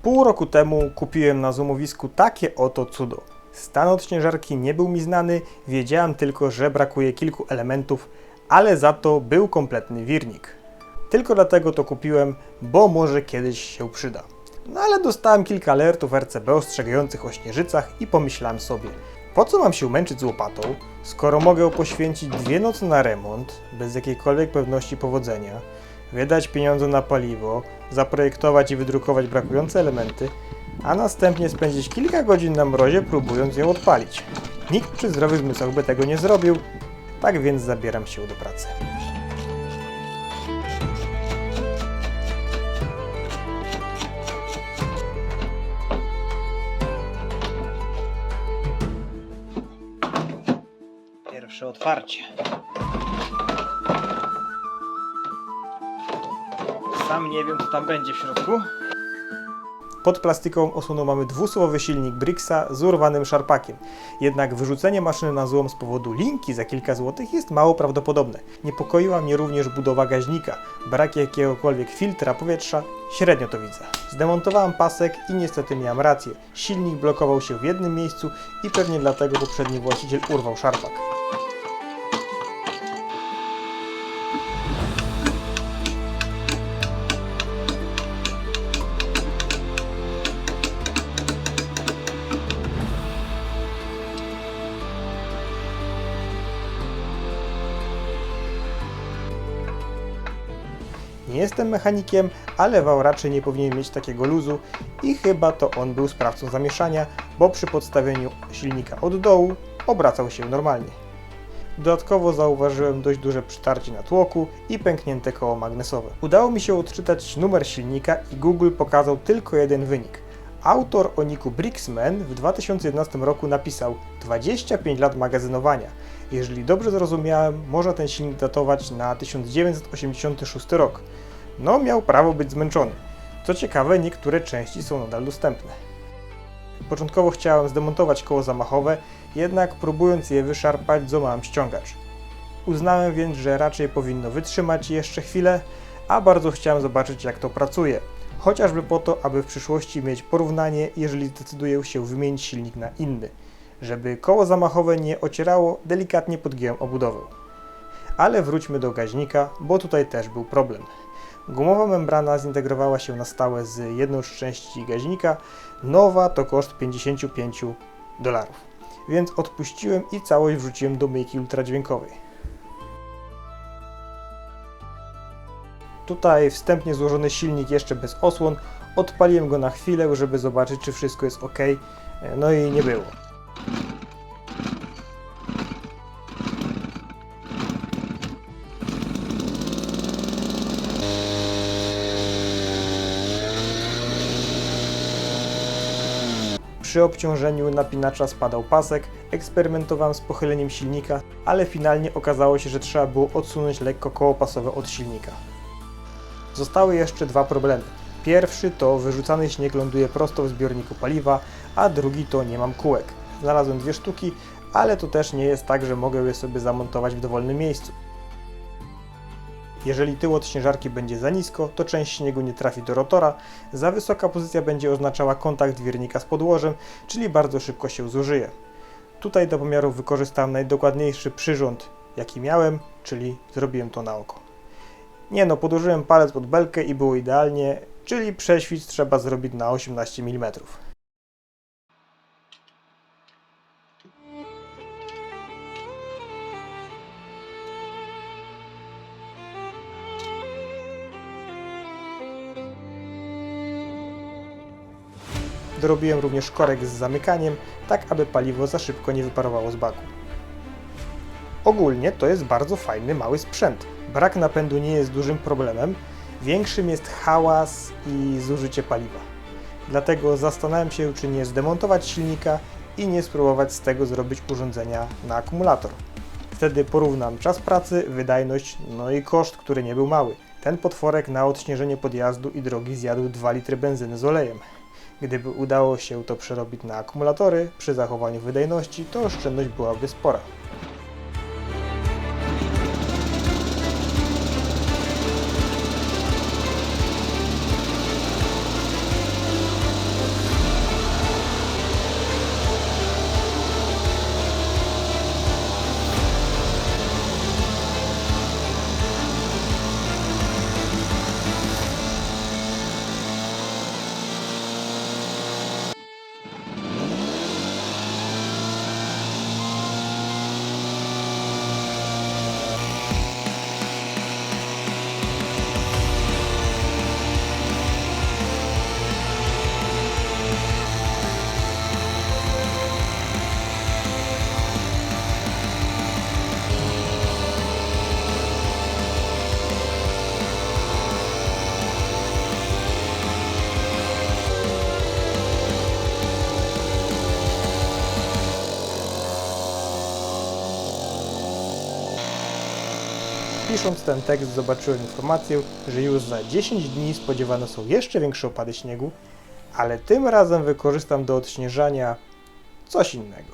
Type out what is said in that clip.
Pół roku temu kupiłem na złomowisku takie oto cudo. Stan odśnieżarki nie był mi znany, wiedziałem tylko, że brakuje kilku elementów, ale za to był kompletny wirnik. Tylko dlatego to kupiłem, bo może kiedyś się przyda. No ale dostałem kilka alertów RCB ostrzegających o śnieżycach i pomyślałem sobie, po co mam się męczyć z łopatą, skoro mogę poświęcić 2 noce na remont, bez jakiejkolwiek pewności powodzenia, wydać pieniądze na paliwo, zaprojektować i wydrukować brakujące elementy, a następnie spędzić kilka godzin na mrozie, próbując ją odpalić. Nikt przy zdrowych zmysłach by tego nie zrobił, tak więc zabieram się do pracy. Pierwsze otwarcie. Sam nie wiem, co tam będzie w środku. Pod plastikową osłoną mamy dwusuwowy silnik Brixa z urwanym szarpakiem. Jednak wyrzucenie maszyny na złom z powodu linki za kilka złotych jest mało prawdopodobne. Niepokoiła mnie również budowa gaźnika. Brak jakiegokolwiek filtra powietrza, średnio to widzę. Zdemontowałem pasek i niestety miałem rację. Silnik blokował się w jednym miejscu i pewnie dlatego poprzedni właściciel urwał szarpak. Nie jestem mechanikiem, ale wał raczej nie powinien mieć takiego luzu i chyba to on był sprawcą zamieszania, bo przy podstawieniu silnika od dołu obracał się normalnie. Dodatkowo zauważyłem dość duże przytarcie na tłoku i pęknięte koło magnesowe. Udało mi się odczytać numer silnika i Google pokazał tylko jeden wynik. Autor o niku Brixman w 2011 roku napisał 25 lat magazynowania. Jeżeli dobrze zrozumiałem, można ten silnik datować na 1986 rok. No, miał prawo być zmęczony. Co ciekawe, niektóre części są nadal dostępne. Początkowo chciałem zdemontować koło zamachowe, jednak próbując je wyszarpać, złamałem ściągacz. Uznałem więc, że raczej powinno wytrzymać jeszcze chwilę, a bardzo chciałem zobaczyć, jak to pracuje. Chociażby po to, aby w przyszłości mieć porównanie, jeżeli zdecyduję się wymienić silnik na inny. Żeby koło zamachowe nie ocierało, delikatnie podgiąłem obudowę. Ale wróćmy do gaźnika, bo tutaj też był problem. Gumowa membrana zintegrowała się na stałe z jedną z części gaźnika, nowa to koszt $55. Więc odpuściłem i całość wrzuciłem do myjki ultradźwiękowej. Tutaj wstępnie złożony silnik jeszcze bez osłon, odpaliłem go na chwilę, żeby zobaczyć, czy wszystko jest ok, no i nie było. Przy obciążeniu napinacza spadał pasek, eksperymentowałem z pochyleniem silnika, ale finalnie okazało się, że trzeba było odsunąć lekko koło pasowe od silnika. Zostały jeszcze dwa problemy. Pierwszy to wyrzucany śnieg ląduje prosto w zbiorniku paliwa, a drugi to nie mam kółek. Znalazłem 2 sztuki, ale to też nie jest tak, że mogę je sobie zamontować w dowolnym miejscu. Jeżeli tył od śnieżarki będzie za nisko, to część śniegu nie trafi do rotora, za wysoka pozycja będzie oznaczała kontakt wirnika z podłożem, czyli bardzo szybko się zużyje. Tutaj do pomiarów wykorzystałem najdokładniejszy przyrząd, jaki miałem, czyli zrobiłem to na oko. Nie no, podłożyłem palec pod belkę i było idealnie, czyli prześwit trzeba zrobić na 18 mm. Dorobiłem również korek z zamykaniem, tak aby paliwo za szybko nie wyparowało z baku. Ogólnie to jest bardzo fajny, mały sprzęt. Brak napędu nie jest dużym problemem, większym jest hałas i zużycie paliwa. Dlatego zastanawiam się, czy nie zdemontować silnika i nie spróbować z tego zrobić urządzenia na akumulator. Wtedy porównam czas pracy, wydajność, no i koszt, który nie był mały. Ten potworek na odśnieżenie podjazdu i drogi zjadł 2 litry benzyny z olejem. Gdyby udało się to przerobić na akumulatory przy zachowaniu wydajności, to oszczędność byłaby spora. Pisząc ten tekst zobaczyłem informację, że już za 10 dni spodziewane są jeszcze większe opady śniegu, ale tym razem wykorzystam do odśnieżania coś innego.